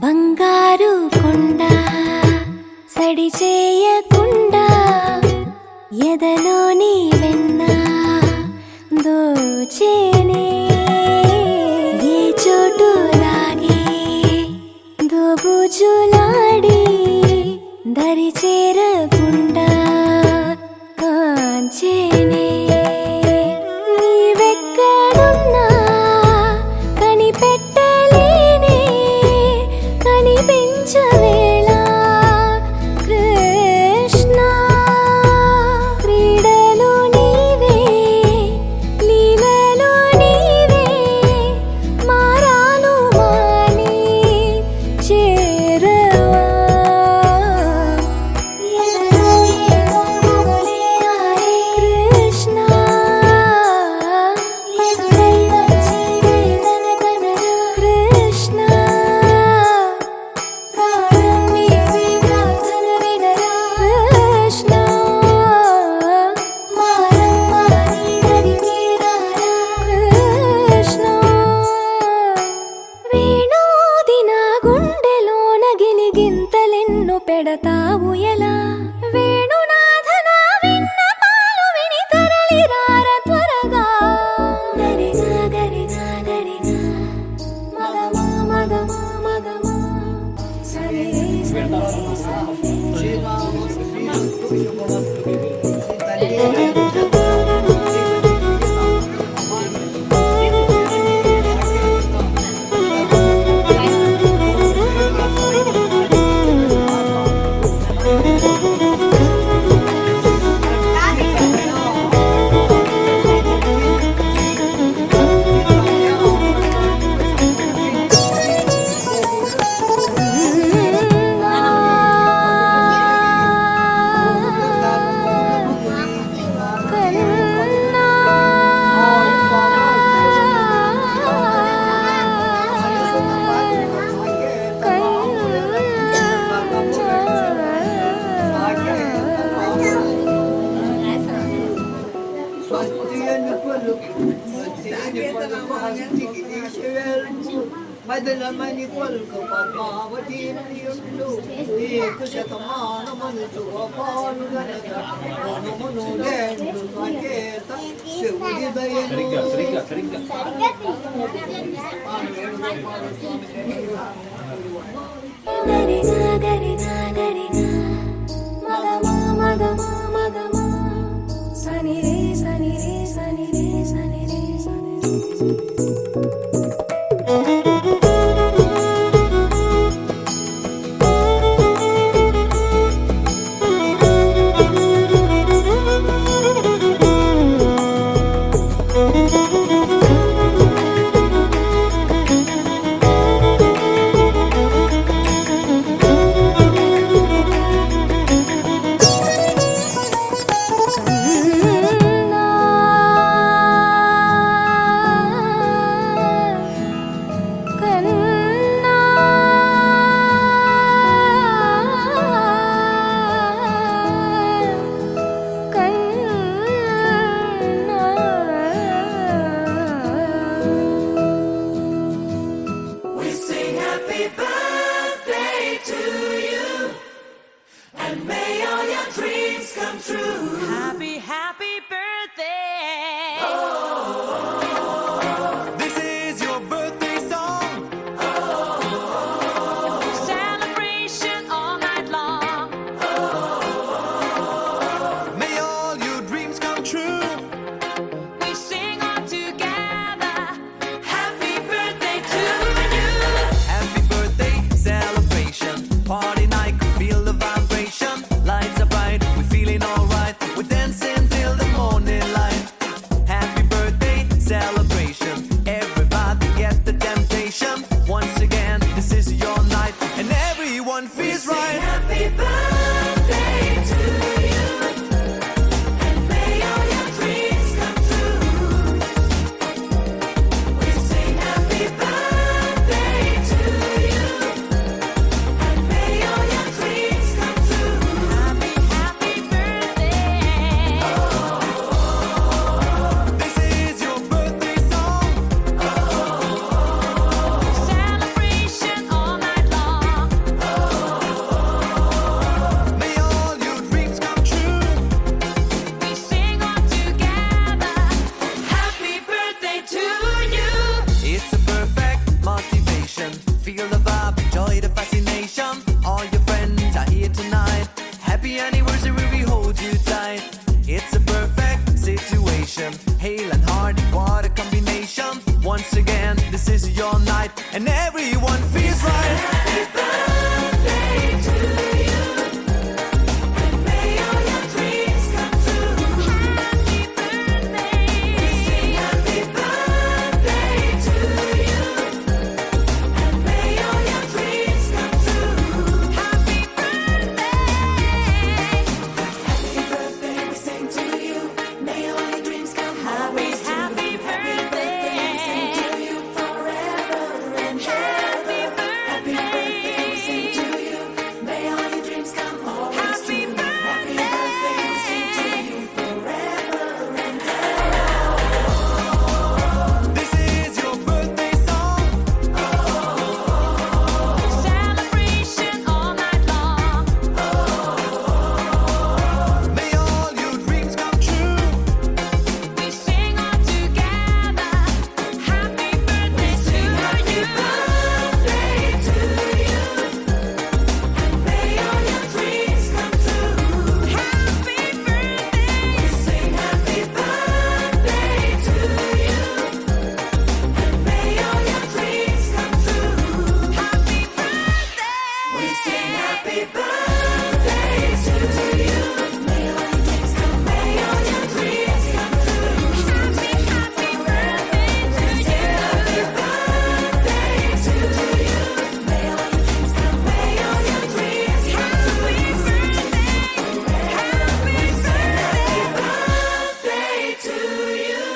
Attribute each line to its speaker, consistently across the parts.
Speaker 1: బంగారు కొండ సడి చేయకుండా ఎదలోని వెన్న దోచేనే ఏ చోటు లాగే దోబుజులాడి దరి చేరకుండా కాంచేనే నీవెక్కడున్నా కనిపెట్టలేనే కనిపించవేళ కృష్ణ క్రీడలు నీవే లీలలు నీవే మారాను మాని చేరవా ఎదలో ఏదో మొగలే ఆడే కృష్ణ ఎదురై వచ్చి వేదన కనరా కృష్ణ ప్రాణం నీవే ప్రార్థన వినరా కృష్ణ మారమ్మ నీ దరికి రారా కృష్ణ వేణోది నా గుండెలోన గిలిగింతలెన్నో పెడతావు ఎలా వేణునాథ నా విన్నపాలు విని తరలి రార త్వరగా గరిగా గరిగా గరిగా మగమా మగమా మగమా సరే సరే సరే
Speaker 2: మదలమని కొల్క పద్మావతి నియుండు నీకు శతమానమను చూపాలు గనక మనుమును లేండు సంకేత శివుడి దయను
Speaker 1: గరిగా గరిగా గరిగా మగమా మగమా మగమా సని రే సని రే సని రే సని రే సని రే
Speaker 3: feel the vibe, enjoy the fascination. All your friends are here tonight. Happy anniversary, we hold you tight. It's a perfect situation. Hale and Hardy, what a combination. Once again, this is your night, and everyone feels right. Happy birthday to you, and may all your dreams come true. Happy birthday. We sing happy birthday to you, and may all your dreams come true. Happy birthday. Happy birthday, we sing to you. May all your dreams come always true. Happy birthday, we sing to you forever and ever. Happy birthday, we sing to you. May all your dreams come always true. Happy birthday, we sing to you forever and ever. This is your birthday song. Celebration all night long. May all your dreams come true. We sing all together. Happy birthday to you. Happy birthday to you. And may all your dreams come true. Happy birthday. We sing happy birthday to you. And may all your dreams come true. Happy birthday. We sing happy birthday to you. May all your dreams come. May all your dreams come true. Happy birthday to you. Happy birthday to you. May all your dreams come. May all your dreams come true. Happy birthday to you.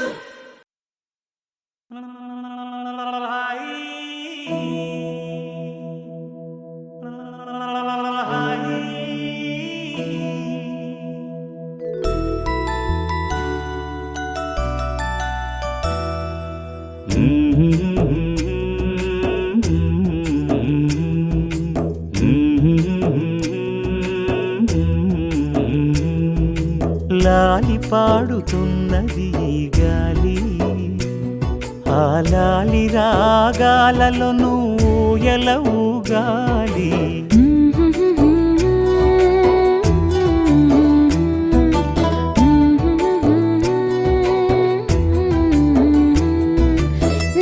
Speaker 4: లాలి పాడుతున్నది ఈ గాలి, ఆ లాలి రాగాలలో నువ్వు ఎలా ఊగాలి.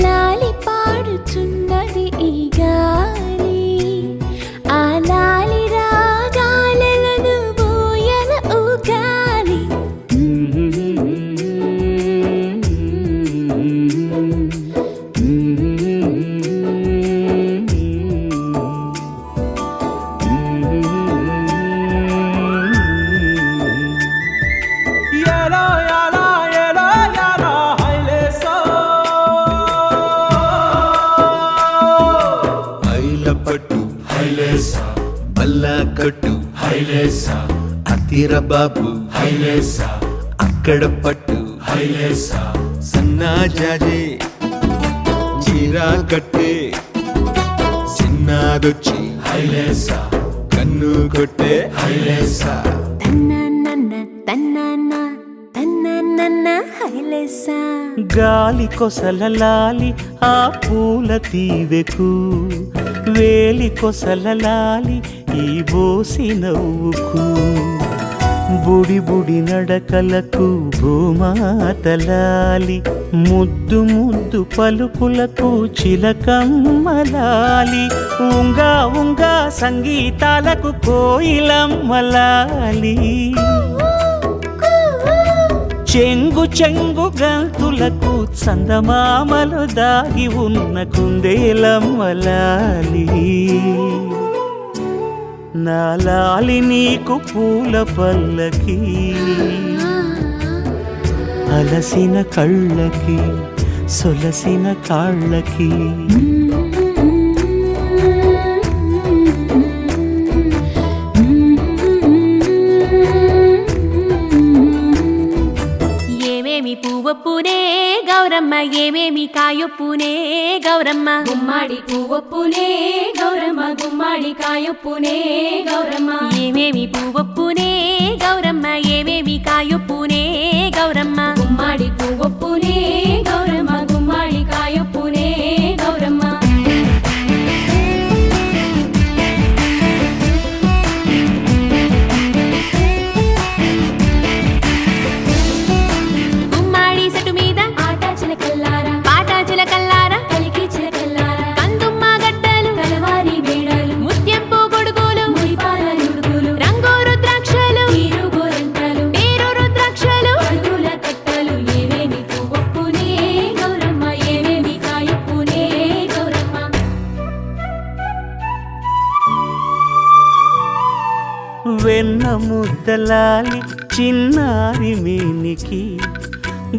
Speaker 1: లాలి పాడుచున్నది ఈ గాలి, ఆ లాలి రాగాలను బోయల ఊగాలి.
Speaker 4: ఎలా ఎలా ఎలా ఎలా హైలేసో
Speaker 5: ఐలపట్టు హైలేసా, బల్లా కట్టు హైలేసా, అతిర బాబు హైలేసా, అక్కడ పట్టు హైలేసా, సన్నా జాజే చీరా కట్టే, చిన్నాదొచ్చి హైలేసా, కన్ను కొట్టే హైలేసా.
Speaker 1: తన్నన్న తన్నన్న తన్నన్న హైలేసా.
Speaker 4: గాలి కొసల లాలి ఆ పూల తీవెకు, వేలి కొసల లాలి ఈ బోసి నవ్వుకు, బుడి బుడి నడకలకు భూమాతలాలి, ముద్దు ముద్దు పలుకులకు చిలకమ్మలాలి, ఉంగా ఉంగా సంగీతాలకు కోయిలమ్మలాలి, చెంగు చెంగు గంతులకు చందమామలు దాగి ఉన్న కుందేలమ్మలాలి. నా లాలి నీకు పూల పల్లకి, అలసిన కళ్ళకి సొలసిన కాళ్ళకి.
Speaker 1: ఏమేమి పువ్వొప్పునే గౌరమ్మ, ఏమేమి కాయొప్పునే గౌరమ్మ, గుమ్మాడి పువ్వొప్పునే గౌరమ్మ, గుమ్మాడి కాయొప్పునే గౌరమ్మ. ఏమేమి పువ్వొప్పునే గౌరమ్మ, ఏమేమి కాయొప్పునే గౌరమ్మ, గుమ్మాడి పువ్వొప్పునే గౌరమ్మ, గుమ్మాడి కాయొప్పునే గౌరమ్మ.
Speaker 4: వెన్న ముద్దలాలి చిన్నారి మేనికి,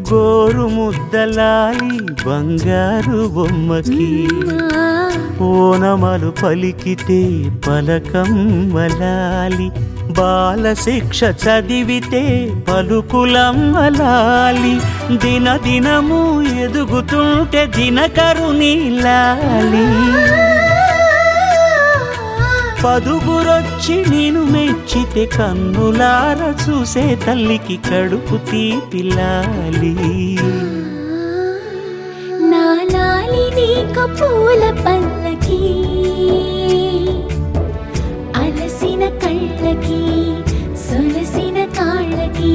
Speaker 4: గోరు ముద్దలాలి బంగారు బొమ్మకి. ఓనమలు పలికితే పలకమ్మలాలి, బాల శిక్ష చదివితే పలుకులమ్మలాలి. దినదినము ఎదుగుతుంటే దినకరుని లాలి. పదుగురొచ్చి నేను మెచ్చితే కన్నులార చూసే తల్లికి కడుపు తీపిలాలి.
Speaker 1: నా లాలి నీకు పూల పల్లకి, అలసిన కళ్ళకి సొలసిన కాళ్ళకి.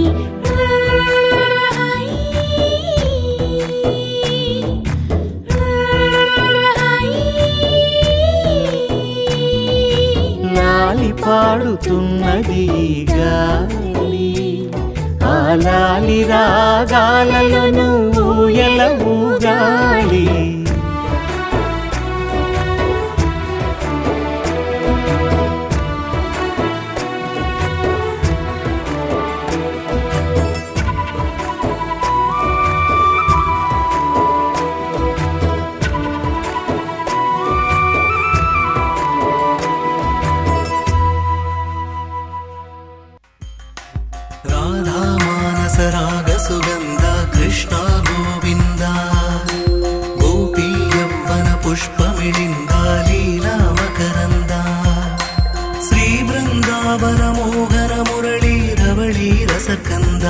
Speaker 4: లాలి పాడుతున్నది గాలి, ఆ లాలి రాగాలలో నువ్వు ఎలా ఊగాలి.
Speaker 5: రాధా మానస రాగ సుగంధ కృష్ణ గోవింద, గోపీ యవ్వన పుష్పమిళింద లీలా మకరంద, శ్రీ బృందావన మోహన మురళీ రవళీ రసకంద,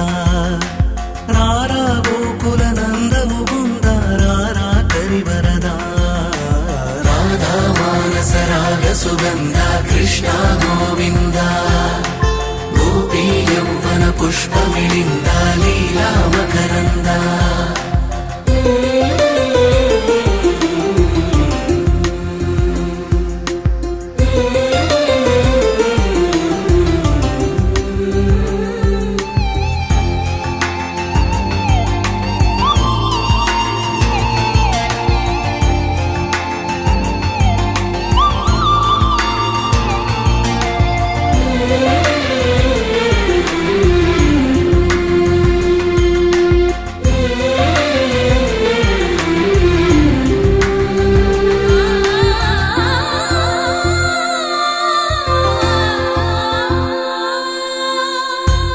Speaker 5: రారా గోకుల నంద ముకుంద రారా కరివరద. రాధా మానస రాగ సుగంధ కృష్ణ గోవింద, గోపీ యవ్వన పుష్పమిళింద లీలా మకరంద.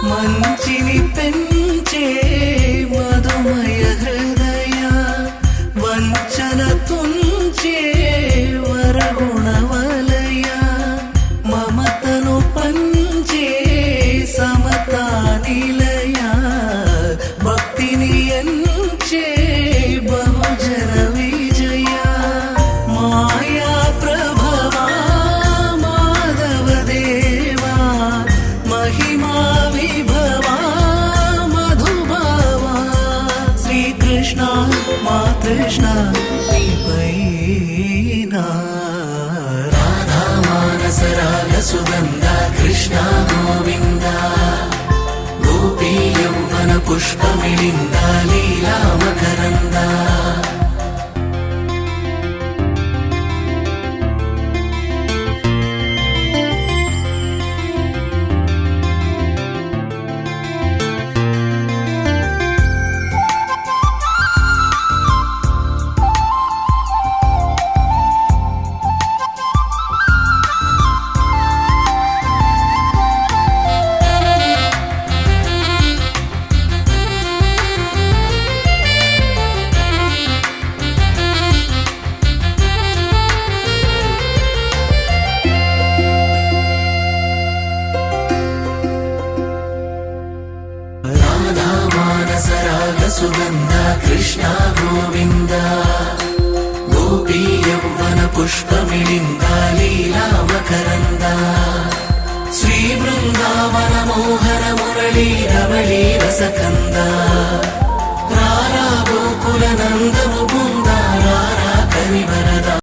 Speaker 5: మంచిని పెంచే మధుమయ హృదయ, వంచన తుంచే వరగుణవలయ, మమతను పంచే సమతా నిలయ, భక్తిని ఎంచే బహుజన విజయ, మాయా ప్రభవా మాధవ దేవా, మహిమా విభవా మధుభావా, శ్రీకృష్ణ మా కృష్ణ నీపైనా. రాధా మానస రాగ సుగంధ కృష్ణ గోవింద, గోపీ యవ్వన పుష్పమిళింద లీలా మకరంద. సుగంధ కృష్ణ గోవింద, గోపీ యవ్వన పుష్పమిళింద లీలా మకరంద, శ్రీ బృందావన మోహన మురళీ రవళీ రసకంద, రారా గోకుల నంద